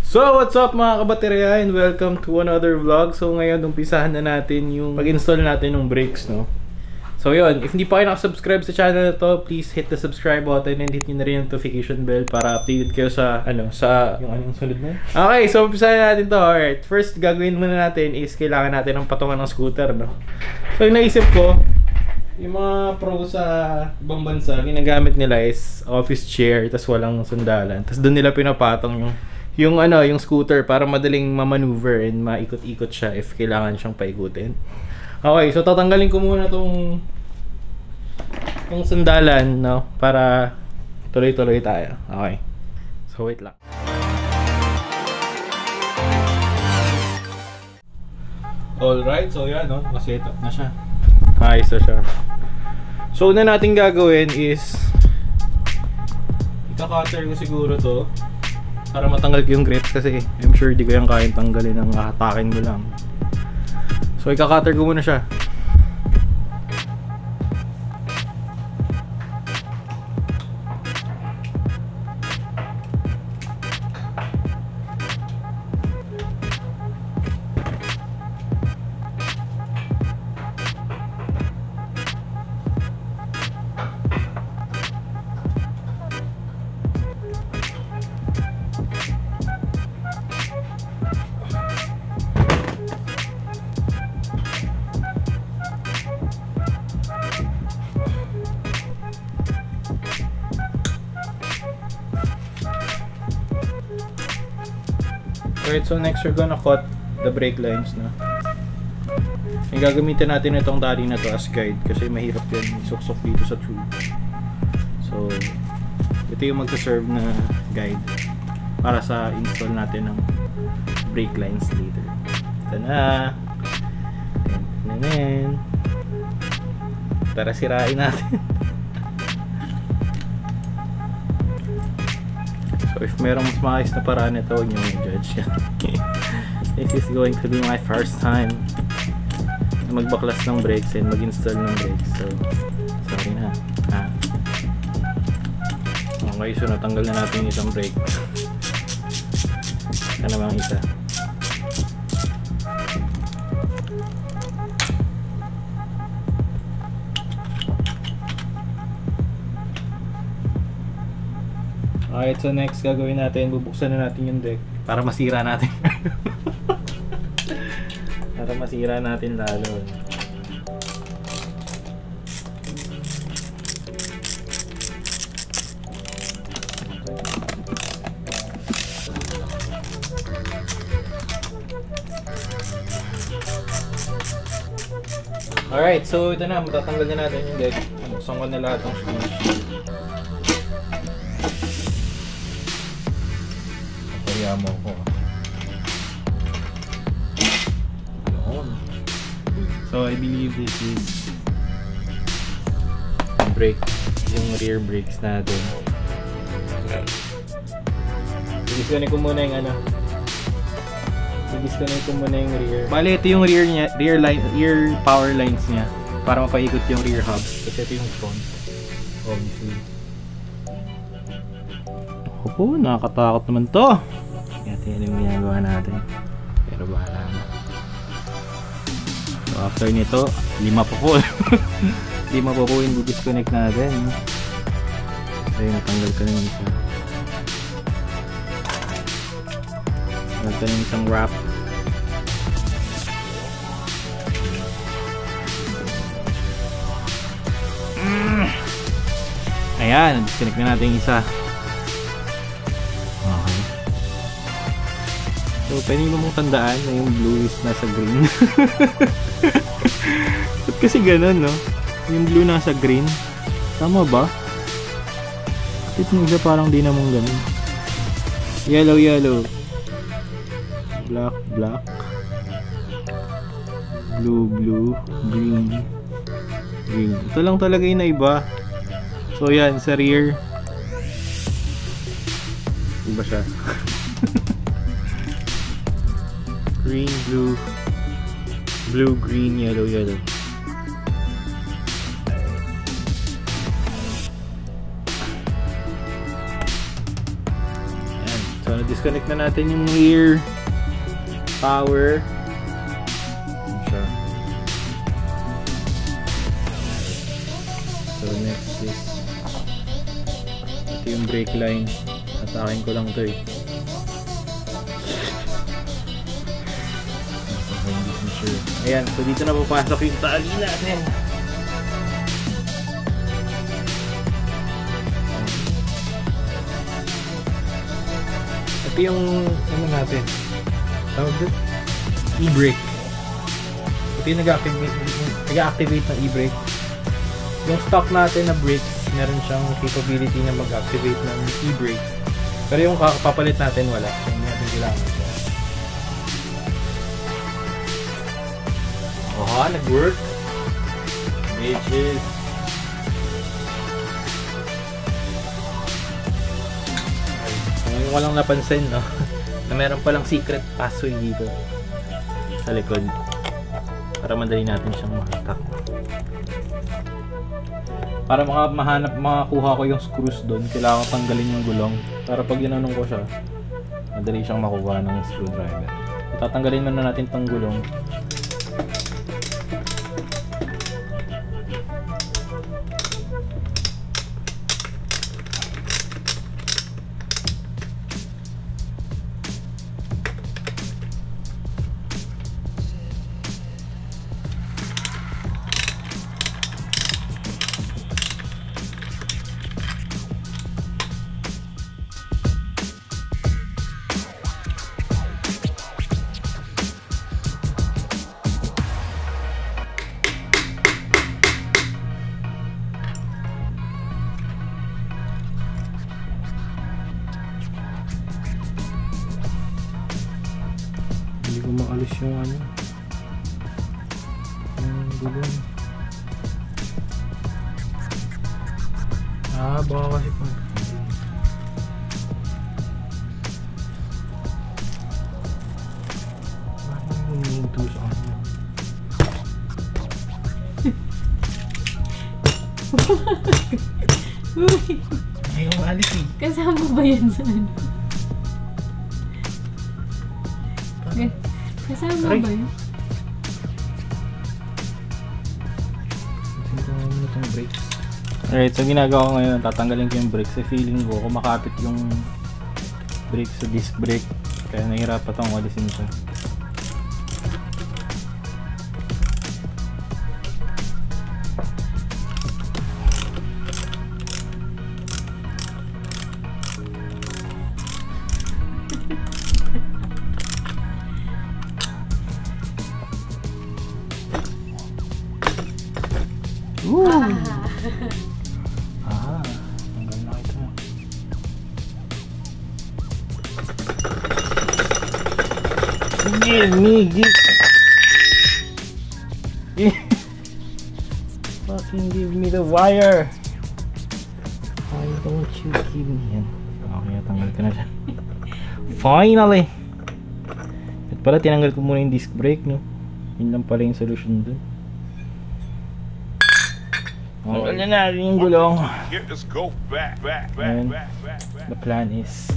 So what's up mga kabaterya and welcome to another vlog. So ngayon umpisahan na natin yung pag-install natin ng brakes, no? So yun, if hindi pa kayo nakasubscribe sa channel na to, please hit the subscribe button and hit nyo na rin yung notification bell para updated kayo sa yung anong sunod na. Okay, so umpisahan natin to. Alright, first gagawin muna natin is kailangan natin ng patungan ng scooter, no? So yung naisip ko, yung mga pro sa ibang bansa, ginagamit nila is office chair, tas walang sandalan. Tas doon nila pinapatong yung scooter para madaling ma-maneuver and maikot-ikot siya if kailangan siyang paikutin. Okay, so tatanggalin ko muna tong sandalan, no, para tuloy-tuloy tayo. Okay. So wait lang. Alright, so yan, no, naka-set up na siya. Ayos na siya. So una natin gagawin is ika-cutter ko siguro to para matanggal ko yung grip kasi I'm sure di ko yung kayang tanggalin ng hatakin mo lang. So ika-cutter ko muna siya. Alright, so next we're gonna cut the brake lines, na. Yung gagamitin natin itong tali na to as guide kasi mahirap yan suksok dito sa tube. So ito yung magsaserve na guide para sa install natin ng brake lines later. Ito na. Tara sirain natin. So if merong mas maayos na paraan ito, huwag nyo yung judge yan. This is going to be my first time na magbaklas ng brakes and mag-install ng brakes. So, sorry na. Okay, so natanggal na natin yung isang brake. Ito namang isa. Alright, so next gagawin natin, bubuksan na natin yung deck para masira natin. Para masira natin lalo. Alright, so ito na, matatanggal na natin yung deck. Buksan ko na lahat ng screws. Mo ko. So I believe this is brake, yung rear brakes natin. I-disconnect ko muna yung i-disconnect ko muna yung rear. Bale, ito yung rear niya, rear power lines niya para mapaikot yung rear hubs. Kasi ito yung front, obviously. Opo, nakakatakot naman to. Yan yung ginagawa natin, pero bahala na. So after nito, 5 pa po. 5 pa po yung disconnect natin. So natanggal ko na yung isa. Natanggal ko na yung isang wrap. Ayan, disconnect na natin yung isa. So, pwede mo mong tandaan na yung blue is nasa green. Ba't kasi ganun, no? Yung blue nasa green. Tama ba? Bakit yung isa parang di namang ganun? Yellow, yellow. Black, black. Blue, blue. Green. Green. Ito lang talaga yung naiba. So, yan. Sa rear. Iba siya. Green, blue, blue, green, yellow, yellow. So, na-disconnect na natin yung rear power. Ayan siya. So, next is ito yung brake line. Atakin ko lang ito eh. Ayan, so dito na papasok yung tali natin. Ito yung ano natin, tawag dito, e-brake. Ito yung nag-activate ng e-brake. Yung stock natin na brakes, meron siyang capability na mag-activate ng e-brake. Pero yung papalit natin wala. So hindi natin kailangan ito. Oh, nag-work. Bitches. So, yung walang napansin, no? Na meron palang secret password dito sa likod. Para madali natin siyang mahatak. Para makakuha ko yung screws doon, kailangan ko tanggalin yung gulong. Para pag ginanong ko siya, madali siyang makuha ng screwdriver. Tatanggalin na natin tong gulong. Hindi ko maalis yung ano, yung gulong. Baka kasi pa bakit huminto sa kanya? Ayaw maalis eh. Kasama ba yan sa ano? Kasama ba yun? Sintuhan mo na itong brakes. Alright, so ginagawa ko ngayon, tatanggalin ko yung brakes. Sa feeling ko, kumakapit yung brakes sa disc brake. Kaya nahihirapan itong alisin ito. Tanggal na ito. Give me, fucking give me the wire. Why don't you give me yan? Okay, tanggal ka na siya. Finally! At pala, tinanggal ko muna yung disc brake, no? Yun lang pala yung solution dun. Tanggal na natin yung gulong. And the plan is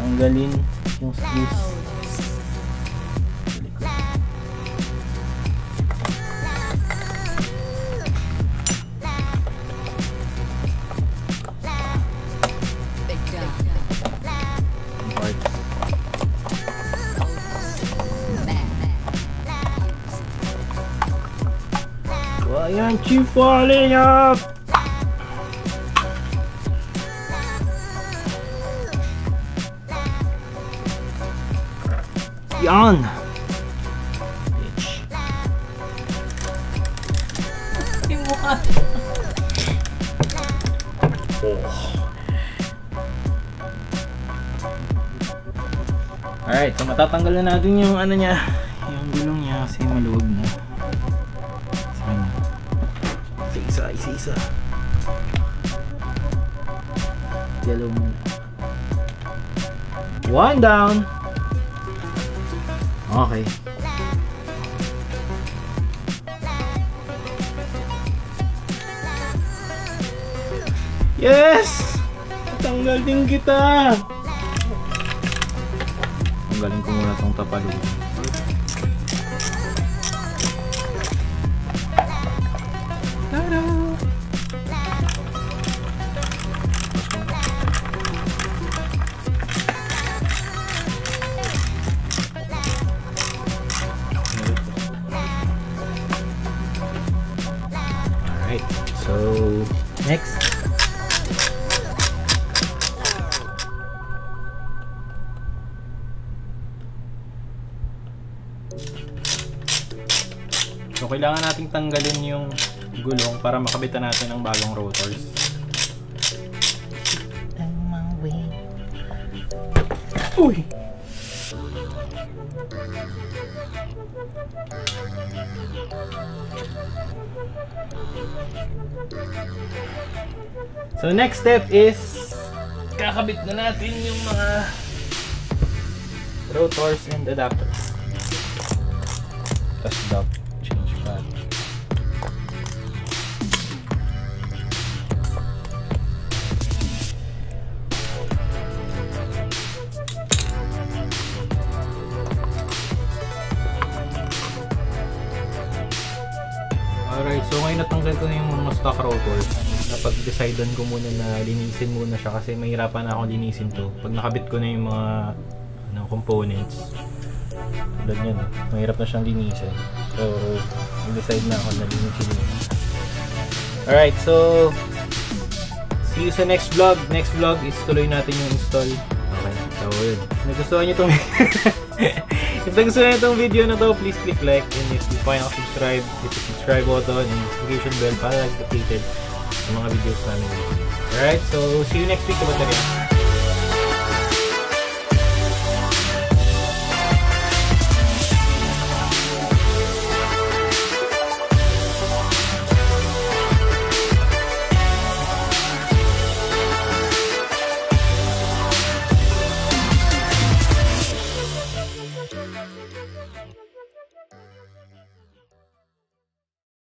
tanggalin yung screws. Why aren't you falling up? Yan! Bitch. Yung mukha. Alright, so matatanggal na natin yung ano niya, yung gulong niya kasi maluwag na. Sana. Isa-isa. Yellow mo. One down. Okay. Yes! Tanggal din kita! Tanggalin ko muna itong tapaloob. Tada! Alright, so next. So, kailangan nating tanggalin yung gulong para makabitan natin ang bagong rotors. Uy! So, next step is kakabit na natin yung mga rotors and adapters. Tapos stop. Change pad. Alright, so ngayon natanggal ko na yung mga stock rotors. Napag-decidean ko muna na linisin muna siya kasi mahirapan na akong linisin to. Pag nakabit ko na yung mga components, tulad yan, mahirap na siyang linisin. So, nag-decide na ako na linisin yun. Alright, so see you sa next vlog. Next vlog is tuloy natin yung install. Okay, so yun. Nagustuhan nyo itong if nagustuhan nyo itong video na to, please click like, and if you find subscribe, hit the subscribe button and notification bell para updated sa mga videos namin. Alright, so see you next week, Kabaterya.